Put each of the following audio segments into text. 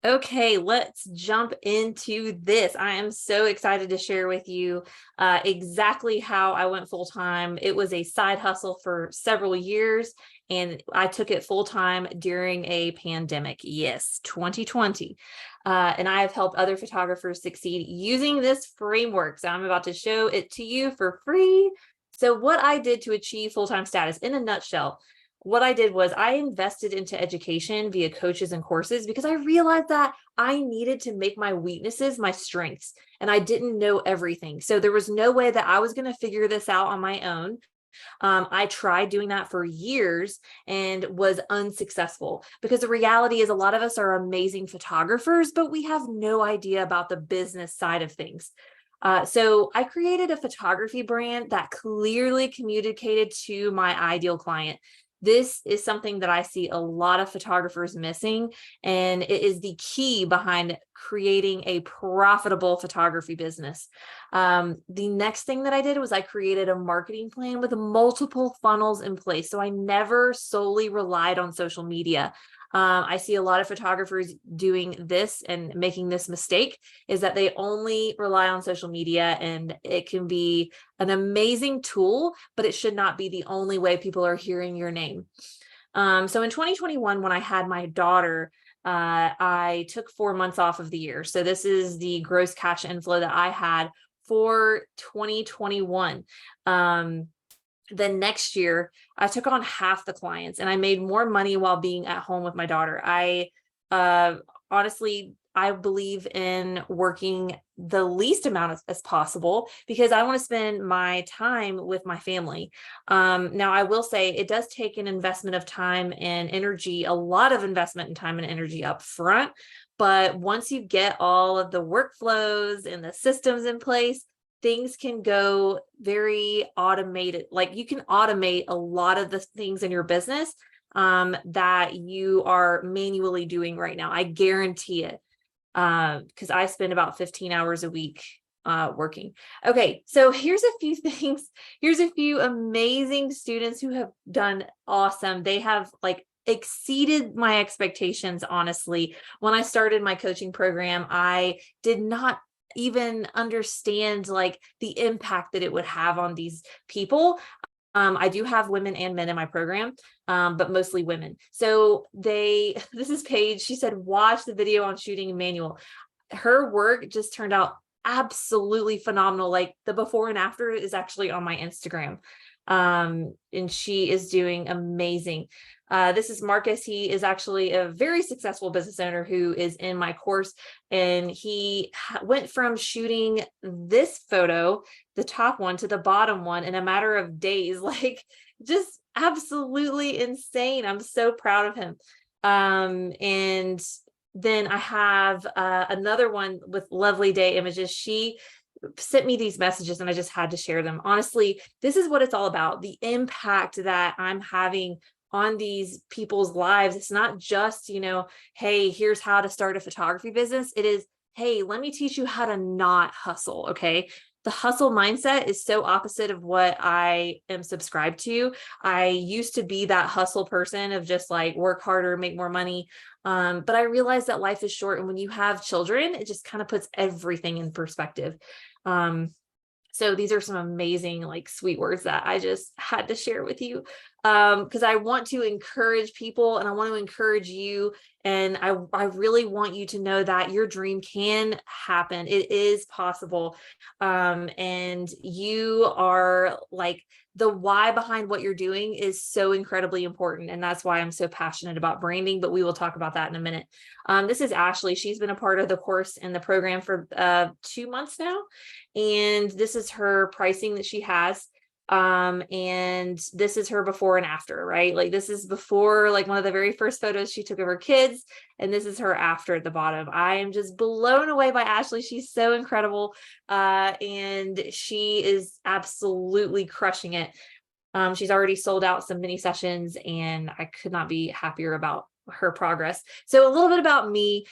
Okay, let's jump into this. I am so excited to share with you exactly how I went full time. It was a side hustle for several years, and I took it full time during a pandemic. Yes, 2020. And I have helped other photographers succeed using this framework. So I'm about to show it to you for free. So, what I did to achieve full time status in a nutshell, what I did was I invested into education via coaches and courses because I realized that I needed to make my weaknesses my strengths and I didn't know everything. So there was no way that I was going to figure this out on my own. I tried doing that for years and was unsuccessful because the reality is a lot of us are amazing photographers, but we have no idea about the business side of things. So I created a photography brand that clearly communicated to my ideal client. This is something that I see a lot of photographers missing, and it is the key behind creating a profitable photography business. The next thing that I did was I created a marketing plan with multiple funnels in place. So I never solely relied on social media. I see a lot of photographers doing this and making this mistake is that they only rely on social media, and it can be an amazing tool, but it should not be the only way people are hearing your name. So in 2021, when I had my daughter, I took 4 months off of the year. So this is the gross cash inflow that I had for 2021. The next year, I took on half the clients and I made more money while being at home with my daughter. Uh, honestly, I believe in working the least amount as possible because I want to spend my time with my family. Now, I will say it does take an investment of time and energy, a lot of investment in time and energy up front. But once you get all of the workflows and the systems in place, things can go very automated. Like you can automate a lot of the things in your business that you are manually doing right now. I guarantee it because I spend about 15 hours a week working. Okay, so here's a few things. Here's a few amazing students who have done awesome. They have like exceeded my expectations, honestly. When I started my coaching program, I did not even understand like the impact that it would have on these people. I do have women and men in my program, but mostly women. So this is Paige. She said, watch the video on shooting manual. Her work just turned out absolutely phenomenal. Like the before and after is actually on my Instagram. And she is doing amazing. This is Marcus. He is actually a very successful business owner who is in my course. And he went from shooting this photo, the top one, to the bottom one in a matter of days. Like just absolutely insane. I'm so proud of him. And then I have another one with Lovely Day Images. She sent me these messages and I just had to share them. Honestly, this is what it's all about, the impact that I'm having on these people's lives. It's not just, hey, here's how to start a photography business. It is, hey, let me teach you how to not hustle. Okay. The hustle mindset is so opposite of what I am subscribed to. I used to be that hustle person of just like work harder, make more money. But I realized that life is short. And when you have children, it just kind of puts everything in perspective. Um, so these are some amazing, like sweet words that I just had to share with you. Because I want to encourage people and I want to encourage you. And I really want you to know that your dream can happen. It is possible. And you are like, the why behind what you're doing is so incredibly important. And that's why I'm so passionate about branding, but we will talk about that in a minute. This is Ashley. She's been a part of the course and the program for 2 months now. And this is her pricing that she has. And this is her before and after, right? Like this is before, like one of the very first photos she took of her kids, and this is her after at the bottom. I am just blown away by Ashley. She's so incredible. And she is absolutely crushing it. She's already sold out some mini sessions, and I could not be happier about her progress. So a little bit about me.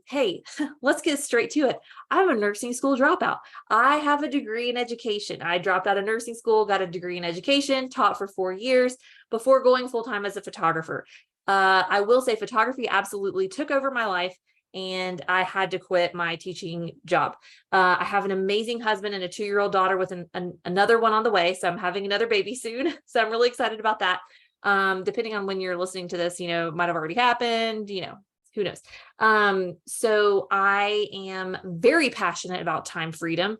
Hey, let's get straight to it. I'm a nursing school dropout. I have a degree in education. I dropped out of nursing school, got a degree in education, taught for 4 years before going full-time as a photographer. I will say photography absolutely took over my life. and I had to quit my teaching job. I have an amazing husband and a 2-year-old daughter with another one on the way. So I'm having another baby soon. So I'm really excited about that. Depending on when you're listening to this, it might have already happened, who knows? So I am very passionate about time freedom.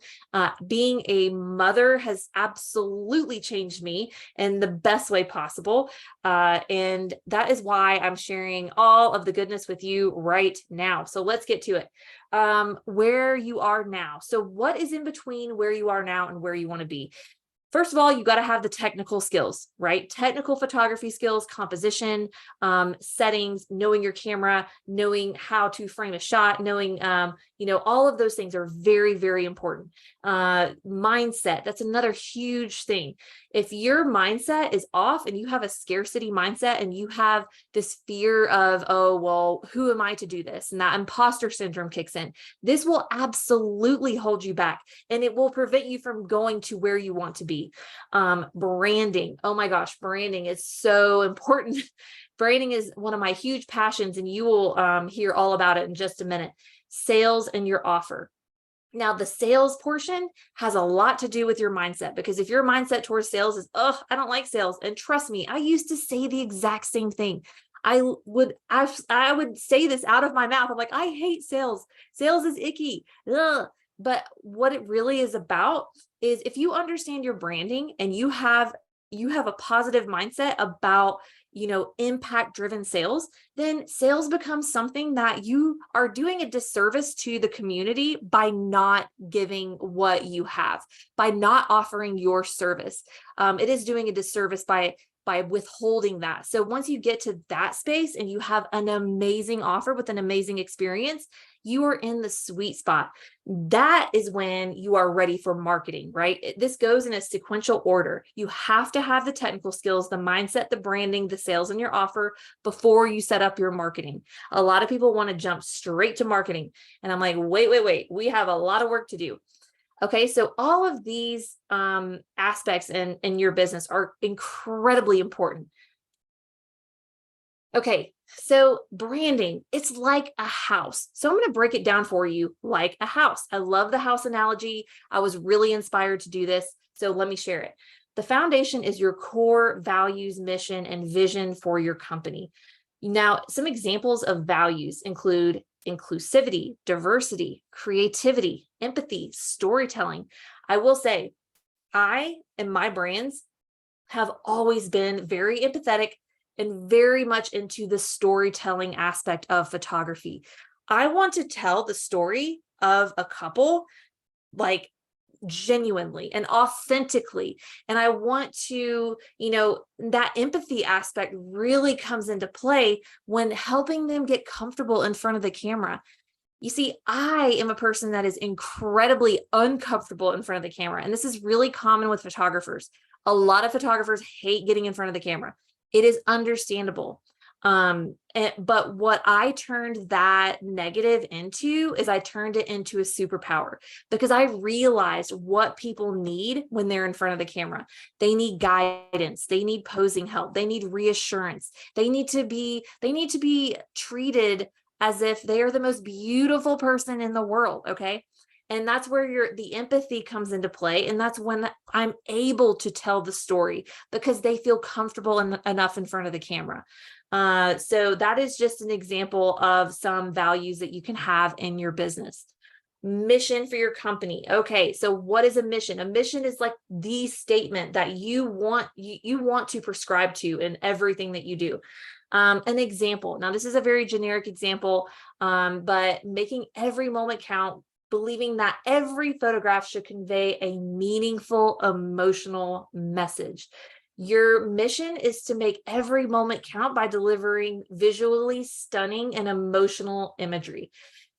Being a mother has absolutely changed me in the best way possible. And that is why I'm sharing all of the goodness with you right now. So let's get to it. Where you are now. So what is in between where you are now and where you want to be? First of all, you got to have the technical skills, right? Technical photography skills, composition, settings, knowing your camera, knowing how to frame a shot, knowing, all of those things are very, very important. Mindset, that's another huge thing. If your mindset is off and you have a scarcity mindset and you have this fear of, oh, well, who am I to do this? And that imposter syndrome kicks in. This will absolutely hold you back and it will prevent you from going to where you want to be. Branding. Oh my gosh, branding is so important. Branding is one of my huge passions, and you will hear all about it in just a minute. Sales and your offer. Now, the sales portion has a lot to do with your mindset, because if your mindset towards sales is, oh, I don't like sales. And trust me, I used to say the exact same thing. I would say this out of my mouth. I'm like, I hate sales. Sales is icky. Ugh. But what it really is about is if you understand your branding and you have a positive mindset about, impact driven sales, then sales becomes something that you are doing a disservice to the community by not giving what you have, by not offering your service. It is doing a disservice by withholding that. So once you get to that space and you have an amazing offer with an amazing experience, you are in the sweet spot. That is when you are ready for marketing, right? This goes in a sequential order. You have to have the technical skills, the mindset, the branding, the sales, and your offer before you set up your marketing. A lot of people want to jump straight to marketing. And I'm like, wait. We have a lot of work to do. Okay, so all of these aspects in your business are incredibly important. Okay, so branding, it's like a house. So I'm going to break it down for you like a house. I love the house analogy. I was really inspired to do this. So let me share it. The foundation is your core values, mission, and vision for your company. Now, some examples of values include inclusivity, diversity, creativity, empathy, storytelling. I will say, I and my brands have always been very empathetic and very much into the storytelling aspect of photography. I want to tell the story of a couple like genuinely and authentically. And I want to, that empathy aspect really comes into play when helping them get comfortable in front of the camera. You see, I am a person that is incredibly uncomfortable in front of the camera. And this is really common with photographers. A lot of photographers hate getting in front of the camera. It is understandable. But what I turned that negative into is I turned it into a superpower, because I realized what people need when they're in front of the camera. They need guidance. They need posing help. They need reassurance. They need to be treated as if they are the most beautiful person in the world. Okay. And that's where the empathy comes into play. And that's when I'm able to tell the story, because they feel comfortable enough in front of the camera. So that is just an example of some values that you can have in your business. Mission for your company. Okay, so what is a mission? A mission is like the statement that you want to prescribe to in everything that you do. An example. Now, this is a very generic example, but making every moment count, believing that every photograph should convey a meaningful, emotional message. Your mission is to make every moment count by delivering visually stunning and emotional imagery.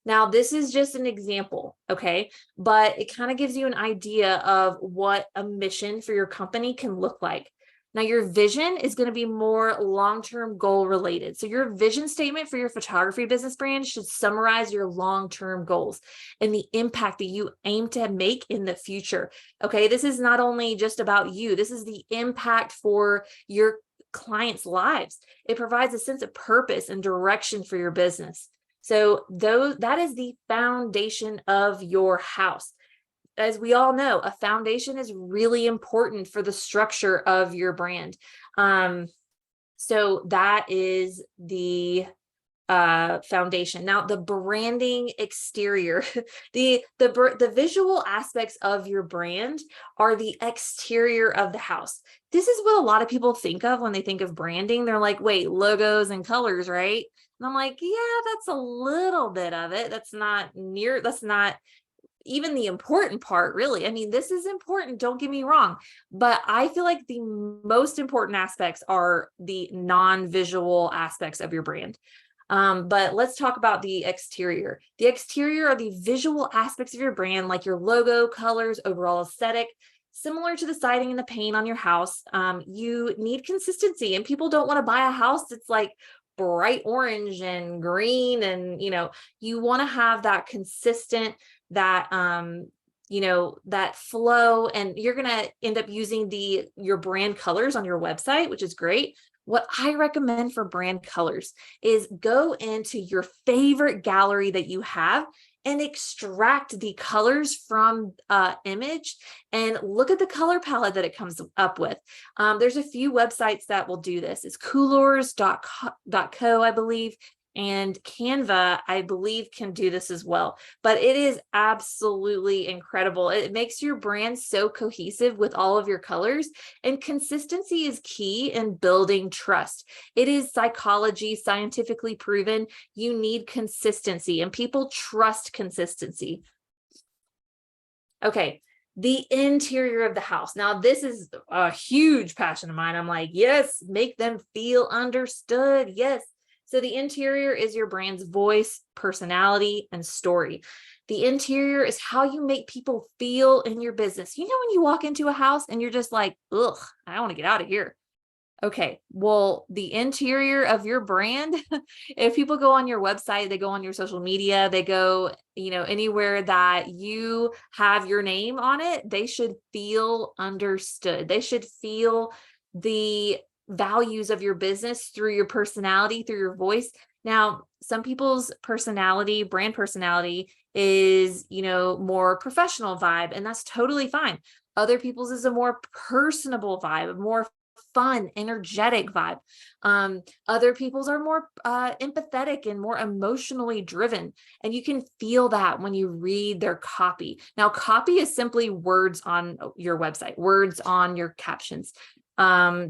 Now, this is just an example, okay? But it kind of gives you an idea of what a mission for your company can look like. Now, your vision is going to be more long-term goal related. So your vision statement for your photography business brand should summarize your long-term goals and the impact that you aim to make in the future. Okay, this is not only just about you. This is the impact for your clients' lives. It provides a sense of purpose and direction for your business. So that is the foundation of your house. As we all know, a foundation is really important for the structure of your brand. So that is the foundation. Now, the branding exterior, the visual aspects of your brand are the exterior of the house. This is what a lot of people think of when they think of branding. They're like, wait, logos and colors, right? And I'm like, yeah, that's a little bit of it. That's not even the important part, really. I mean, this is important, don't get me wrong, but I feel like the most important aspects are the non-visual aspects of your brand. But let's talk about the exterior. The exterior are the visual aspects of your brand, like your logo, colors, overall aesthetic. Similar to the siding and the paint on your house, you need consistency, and people don't want to buy a house that's like bright orange and green, and you want to have that consistent, that that flow, and you're going to end up using your brand colors on your website, which is great. What I recommend for brand colors is go into your favorite gallery that you have and extract the colors from image and look at the color palette that it comes up with. There's a few websites that will do this. It's coolors.co, I believe, and Canva, I believe, can do this as well. But it is absolutely incredible. It makes your brand so cohesive with all of your colors, and consistency is key in building trust. It is psychology, scientifically proven. You need consistency, and people trust consistency. Okay. The interior of the house. Now, this is a huge passion of mine. I'm like, yes, make them feel understood. Yes. So the interior is your brand's voice, personality, and story. The interior is how you make people feel in your business. When you walk into a house and you're just like, ugh, I want to get out of here. Okay, well, the interior of your brand, if people go on your website, they go on your social media, they go, anywhere that you have your name on it, they should feel understood. They should feel the values of your business through your personality, through your voice. Now, some people's brand personality is, more professional vibe, and that's totally fine. Other people's is a more personable vibe, a more fun, energetic vibe. Other people's are more empathetic and more emotionally driven. And you can feel that when you read their copy. Now, copy is simply words on your website, words on your captions,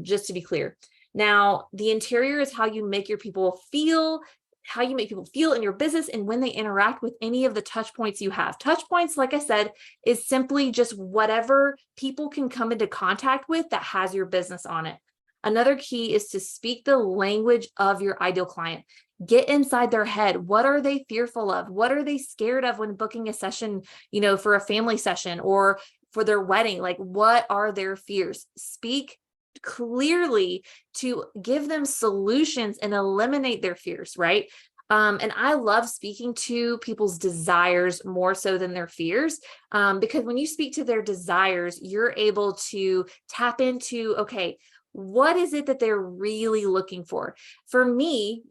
just to be clear. Now, the interior is how you make your people feel, how you make people feel in your business and when they interact with any of the touch points you have. Touch points, like I said, is simply just whatever people can come into contact with that has your business on it. Another key is to speak the language of your ideal client. Get inside their head. What are they fearful of? What are they scared of when booking a session, for a family session or for their wedding? Like, what are their fears? Speak clearly to give them solutions and eliminate their fears, right? And I love speaking to people's desires more so than their fears, because when you speak to their desires, you're able to tap into, okay, what is it that they're really looking for? For me,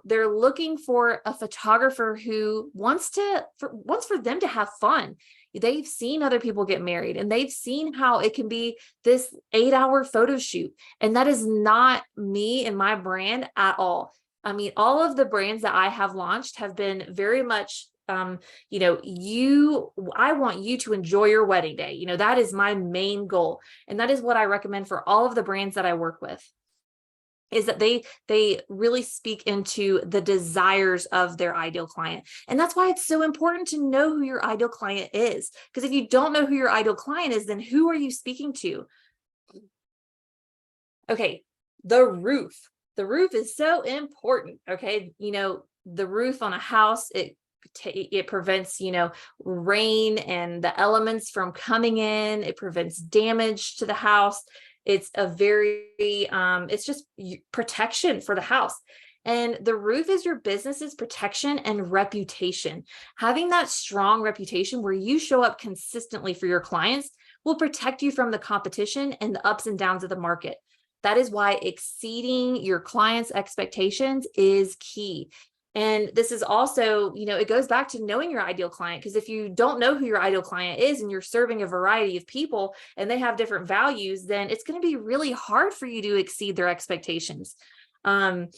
they're looking for a photographer who wants for them to have fun. They've seen other people get married and they've seen how it can be this 8-hour photo shoot. And that is not me and my brand at all. I mean, all of the brands that I have launched have been very much, I want you to enjoy your wedding day. That is my main goal. And that is what I recommend for all of the brands that I work with, is that they really speak into the desires of their ideal client. And that's why it's so important to know who your ideal client is. Because if you don't know who your ideal client is, then who are you speaking to? Okay, the roof. The roof is so important. Okay, the roof on a house, it prevents, rain and the elements from coming in. It prevents damage to the house. It's it's just protection for the house. And the roof is your business's protection and reputation. Having that strong reputation where you show up consistently for your clients will protect you from the competition and the ups and downs of the market. That is why exceeding your clients' expectations is key. And this is also, it goes back to knowing your ideal client, because if you don't know who your ideal client is and you're serving a variety of people and they have different values, then it's going to be really hard for you to exceed their expectations. And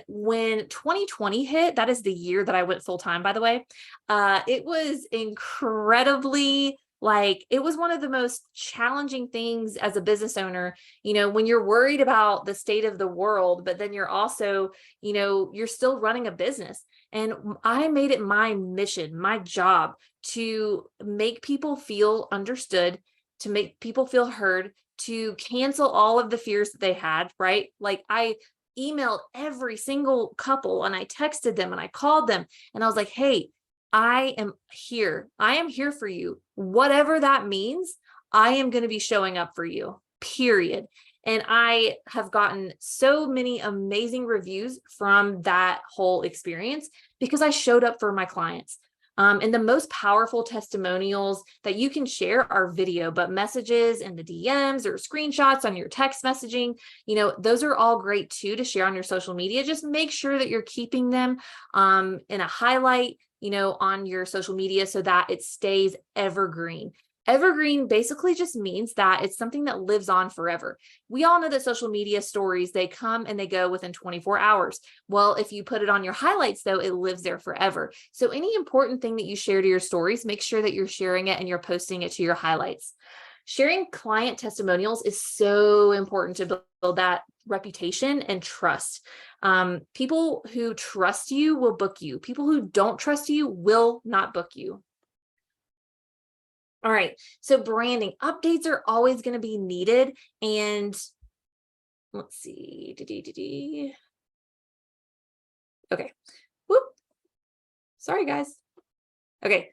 when 2020 hit, that is the year that I went full time, by the way, it was incredibly, like, it was one of the most challenging things as a business owner, when you're worried about the state of the world, but then you're also, you're still running a business. And I made it my mission, my job, to make people feel understood, to make people feel heard, to cancel all of the fears that they had, right? Like, I emailed every single couple and I texted them and I called them and I was like, hey, I am here. I am here for you. Whatever that means, I am going to be showing up for you, period. And I have gotten so many amazing reviews from that whole experience because I showed up for my clients. And the most powerful testimonials that you can share are video, but messages in the DMs or screenshots on your text messaging, those are all great too to share on your social media. Just make sure that you're keeping them in a highlight, on your social media so that it stays evergreen. Evergreen basically just means that it's something that lives on forever. We all know that social media stories, they come and they go within 24 hours. Well, if you put it on your highlights, though, it lives there forever. So any important thing that you share to your stories, make sure that you're sharing it and you're posting it to your highlights. Sharing client testimonials is so important to build that reputation and trust. People who trust you will book you. People who don't trust you will not book you. All right. So branding updates are always going to be needed. And let's see. Okay. Whoop. Sorry, guys. Okay.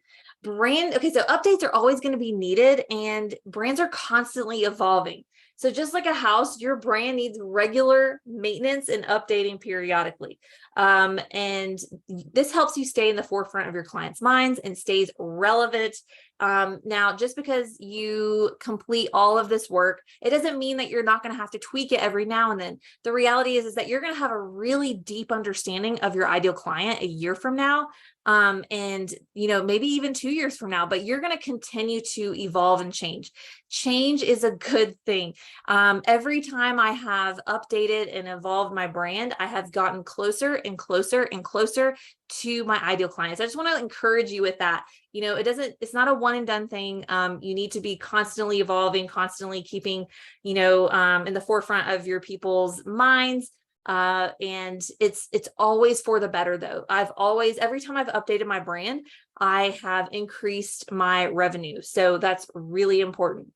Okay, so updates are always going to be needed and brands are constantly evolving. So just like a house, your brand needs regular maintenance and updating periodically. And this helps you stay in the forefront of your clients' minds and stays relevant. Now, just because you complete all of this work, it doesn't mean that you're not going to have to tweak it every now and then. The reality is that you're going to have a really deep understanding of your ideal client a year from now. And, maybe even 2 years from now, but you're going to continue to evolve and change. Change is a good thing. Every time I have updated and evolved my brand, I have gotten closer and closer and closer to my ideal clients. I just want to encourage you with that. It's not a one and done thing. You need to be constantly evolving, constantly keeping, in the forefront of your people's minds. And it's always for the better though. Every time I've updated my brand, I have increased my revenue. So that's really important.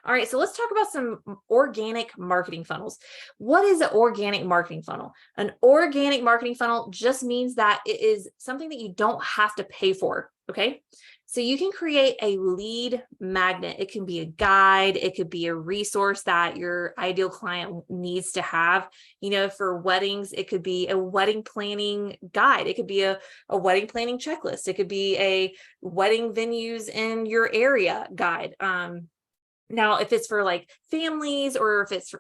All right, so let's talk about some organic marketing funnels. What is an organic marketing funnel? An organic marketing funnel just means that it is something that you don't have to pay for, okay? So you can create a lead magnet. It can be a guide. It could be a resource that your ideal client needs to have. For weddings, it could be a wedding planning guide. It could be a wedding planning checklist. It could be a wedding venues in your area guide. Now, if it's for like families or if it's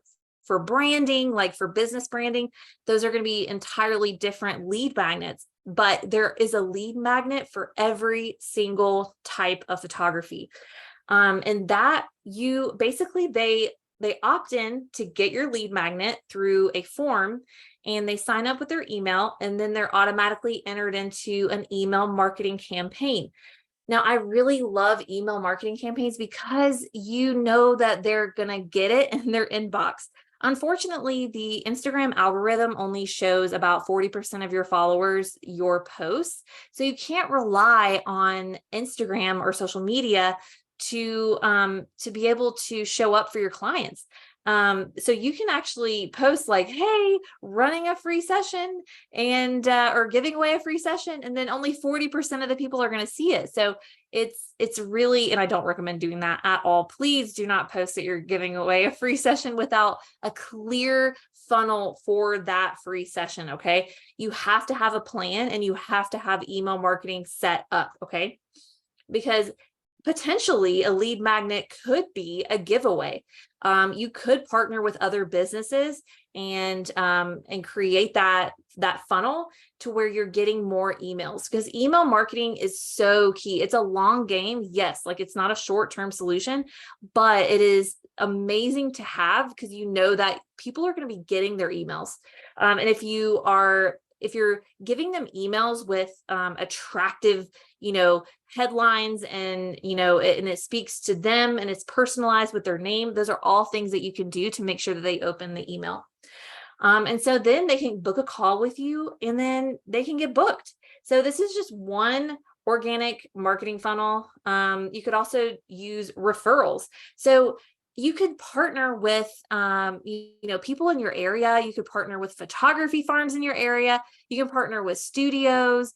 for branding, like for business branding, those are going to be entirely different lead magnets. But there is a lead magnet for every single type of photography. And that they opt in to get your lead magnet through a form and they sign up with their email and then they're automatically entered into an email marketing campaign. Now, I really love email marketing campaigns because you know that they're going to get it in their inbox. Unfortunately, the Instagram algorithm only shows about 40% of your followers your posts. So you can't rely on Instagram or social media to be able to show up for your clients. So you can actually post like, hey, running a free session and or giving away a free session, and then only 40% of the people are going to see it. So it's really, and I don't recommend doing that at all. Please do not post that you're giving away a free session without a clear funnel for that free session. Okay. You have to have a plan and you have to have email marketing set up. Okay. Because potentially a lead magnet could be a giveaway. You could partner with other businesses and create that funnel to where you're getting more emails, because email marketing is so key. It's a long game. Yes, like it's not a short-term solution, but it is amazing to have, because you know that people are going to be getting their emails. And if you're giving them emails with attractive, headlines, and, and it speaks to them and it's personalized with their name, those are all things that you can do to make sure that they open the email. And so then they can book a call with you and then they can get booked. So this is just one organic marketing funnel. You could also use referrals. So you could partner with, people in your area. You could partner with photography farms in your area. You can partner with studios.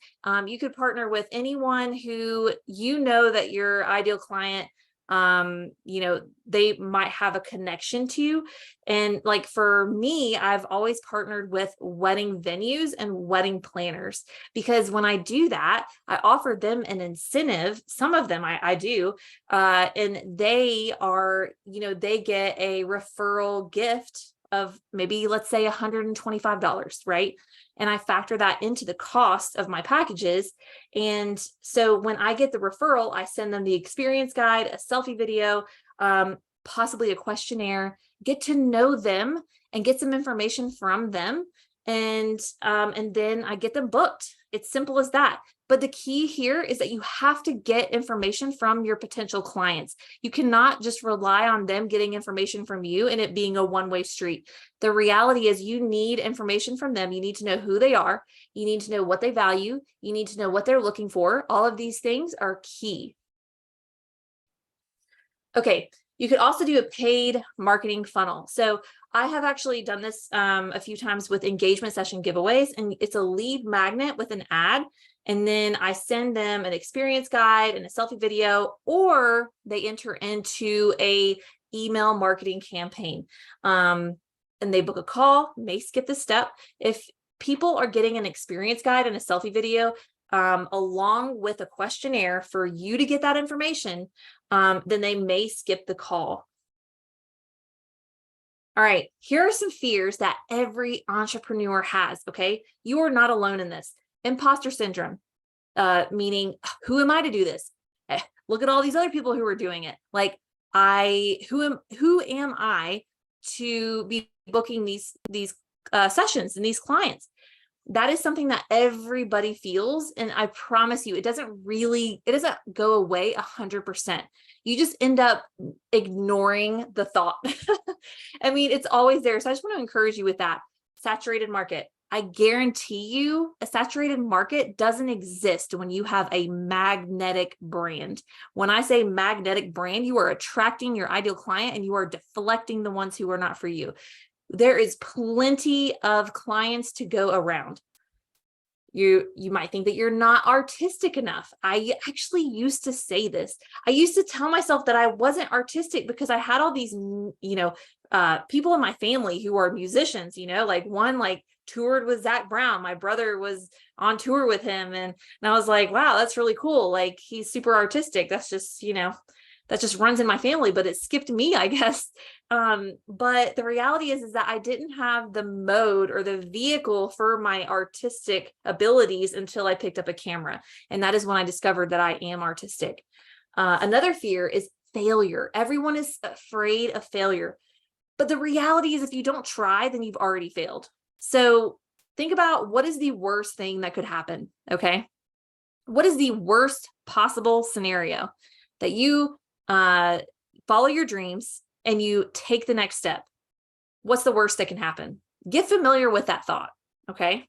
You could partner with anyone who that your ideal client, they might have a connection to. And like for me, I've always partnered with wedding venues and wedding planners, because when I do that, I offer them an incentive. Some of them I do, and they are, they get a referral gift of maybe, let's say $125, right? And I factor that into the cost of my packages. And so when I get the referral, I send them the experience guide, a selfie video, possibly a questionnaire, get to know them and get some information from them. And then I get them booked. It's simple as that. But the key here is that you have to get information from your potential clients. You cannot just rely on them getting information from you and it being a one-way street. The reality is you need information from them. You need to know who they are. You need to know what they value. You need to know what they're looking for. All of these things are key. Okay, you could also do a paid marketing funnel. So I have actually done this a few times with engagement session giveaways, and it's a lead magnet with an ad. And then I send them an experience guide and a selfie video, or they enter into a email marketing campaign. And they book a call, may skip this step. If people are getting an experience guide and a selfie video, along with a questionnaire for you to get that information, then they may skip the call. All right, here are some fears that every entrepreneur has, okay? You are not alone in this. Imposter syndrome, meaning, who am I to do this? Look at all these other people who are doing it. Like, who am I to be booking these sessions and these clients? That is something that everybody feels. And I promise you, it doesn't go away 100%. You just end up ignoring the thought. I mean, it's always there. So I just want to encourage you with that. Saturated market. I guarantee you a saturated market doesn't exist when you have a magnetic brand. When I say magnetic brand, you are attracting your ideal client and you are deflecting the ones who are not for you. There is plenty of clients to go around. You might think that you're not artistic enough. I actually used to say this. I used to tell myself that I wasn't artistic because I had all these, people in my family who are musicians, like one toured with Zach Brown. My brother was on tour with him. And I was like, wow, that's really cool. Like, he's super artistic. That's just, that just runs in my family, but it skipped me, I guess. But the reality is that I didn't have the mode or the vehicle for my artistic abilities until I picked up a camera. And that is when I discovered that I am artistic. Another fear is failure. Everyone is afraid of failure. But the reality is, if you don't try, then you've already failed. So think about, what is the worst thing that could happen? Okay. What is the worst possible scenario? That you follow your dreams and you take the next step. What's the worst that can happen? Get familiar with that thought. Okay.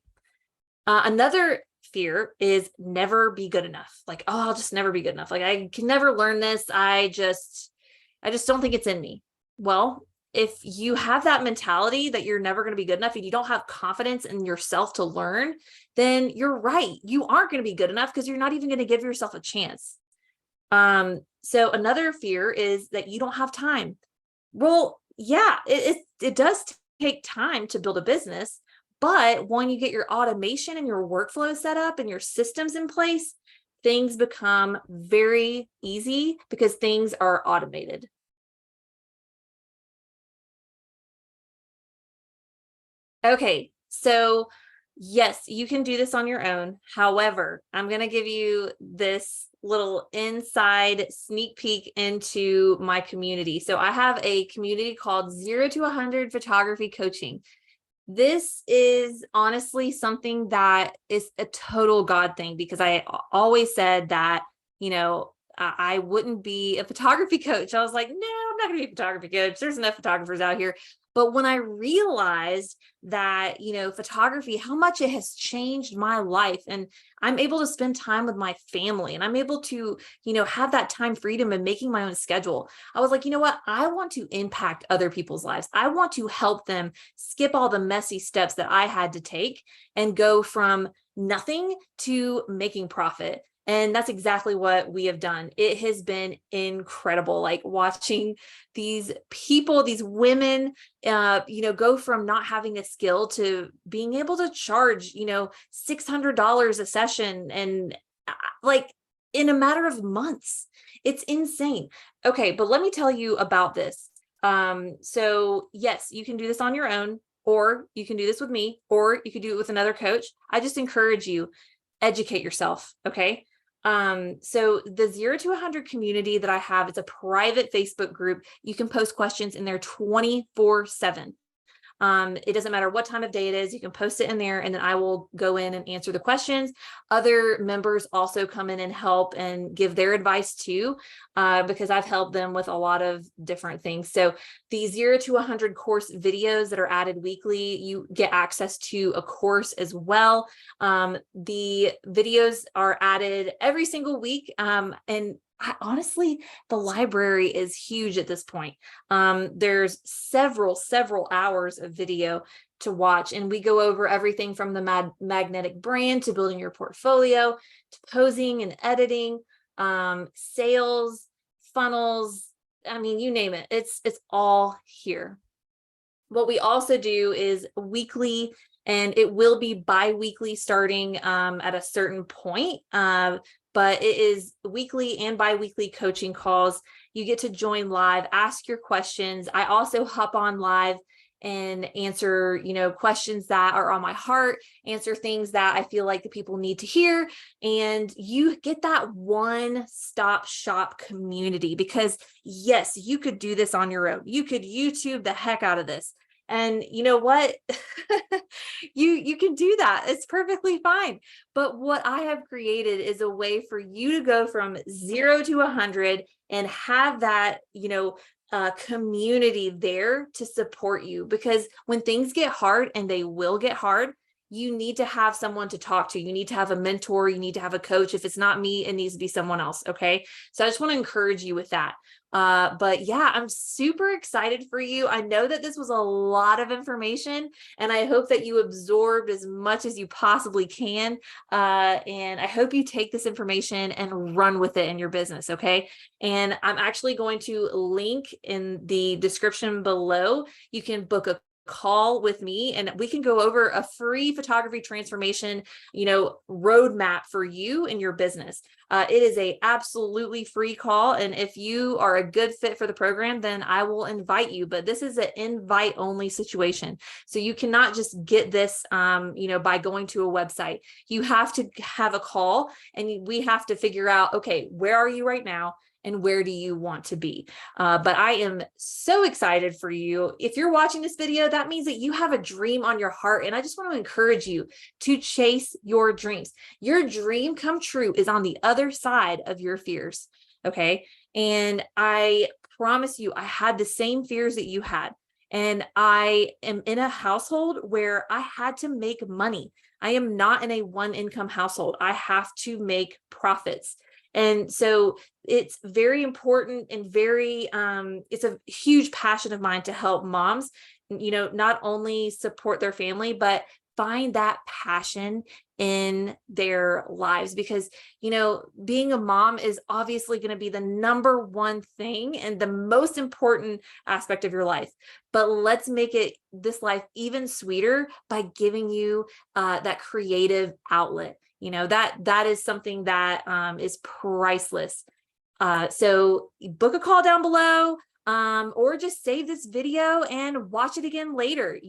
Another fear is never be good enough. Like, oh, I'll just never be good enough. Like, I can never learn this. I just don't think it's in me. Well, if you have that mentality that you're never going to be good enough, and you don't have confidence in yourself to learn, then you're right. You aren't going to be good enough because you're not even going to give yourself a chance. So another fear is that you don't have time. Well, yeah, it does take time to build a business, but when you get your automation and your workflow set up and your systems in place, things become very easy because things are automated. Okay, so yes, you can do this on your own. However, I'm going to give you this little inside sneak peek into my community. So I have a community called 0 to 100 Photography Coaching. This is honestly something that is a total God thing, because I always said that, I wouldn't be a photography coach. I was like, no, I'm not going to be a photography coach. There's enough photographers out here. But when I realized that, photography, how much it has changed my life, and I'm able to spend time with my family, and I'm able to, have that time freedom and making my own schedule. I was like, you know what? I want to impact other people's lives. I want to help them skip all the messy steps that I had to take and go from nothing to making profit. And that's exactly what we have done. It has been incredible, like watching these people, these women, go from not having a skill to being able to charge, $600 a session, and like in a matter of months. It's insane. Okay, but let me tell you about this. So yes, you can do this on your own, or you can do this with me, or you could do it with another coach. I just encourage you, educate yourself. Okay. So the 0 to 100 community that I have, it's a private Facebook group. You can post questions in there 24/7. It doesn't matter what time of day it is, you can post it in there, and then I will go in and answer the questions. Other members also come in and help and give their advice too, because I've helped them with a lot of different things. So the 0 to 100 course videos that are added weekly, you get access to a course as well. The videos are added every single week, and honestly, the library is huge at this point. There's several hours of video to watch, and we go over everything from the magnetic brand to building your portfolio to posing and editing, sales, funnels. I mean, you name it. It's all here. What we also do is weekly, and it will be bi-weekly starting at a certain point. But it is weekly and bi-weekly coaching calls. You get to join live, ask your questions. I also hop on live and answer, questions that are on my heart, answer things that I feel like the people need to hear. And you get that one-stop shop community, because yes, you could do this on your own. You could YouTube the heck out of this. And you know what? You can do that. It's perfectly fine. But what I have created is a way for you to go from 0 to 100 and have that, community there to support you. Because when things get hard, and they will get hard, you need to have someone to talk to. You need to have a mentor. You need to have a coach. If it's not me, it needs to be someone else. Okay. So I just want to encourage you with that. But yeah, I'm super excited for you. I know that this was a lot of information, and I hope that you absorbed as much as you possibly can. And I hope you take this information and run with it in your business. Okay. And I'm actually going to link in the description below. You can book a call with me, and we can go over a free photography transformation, roadmap for you and your business. It is a absolutely free call. And if you are a good fit for the program, then I will invite you, but this is an invite only situation. So you cannot just get this, by going to a website. You have to have a call, and we have to figure out, okay, where are you right now? And where do you want to be? But I am so excited for you. If you're watching this video, that means that you have a dream on your heart. And I just want to encourage you to chase your dreams. Your dream come true is on the other side of your fears. Okay. And I promise you, I had the same fears that you had. And I am in a household where I had to make money. I am not in a one income household. I have to make profits. And so it's very important and it's a huge passion of mine to help moms, not only support their family, but find that passion in their lives, because being a mom is obviously going to be the number one thing and the most important aspect of your life. But let's make this life even sweeter by giving you that creative outlet. That is something that is priceless. So book a call down below, or just save this video and watch it again later.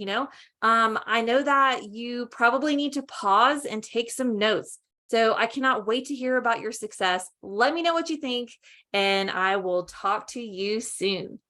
I know that you probably need to pause and take some notes. So I cannot wait to hear about your success. Let me know what you think, and I will talk to you soon.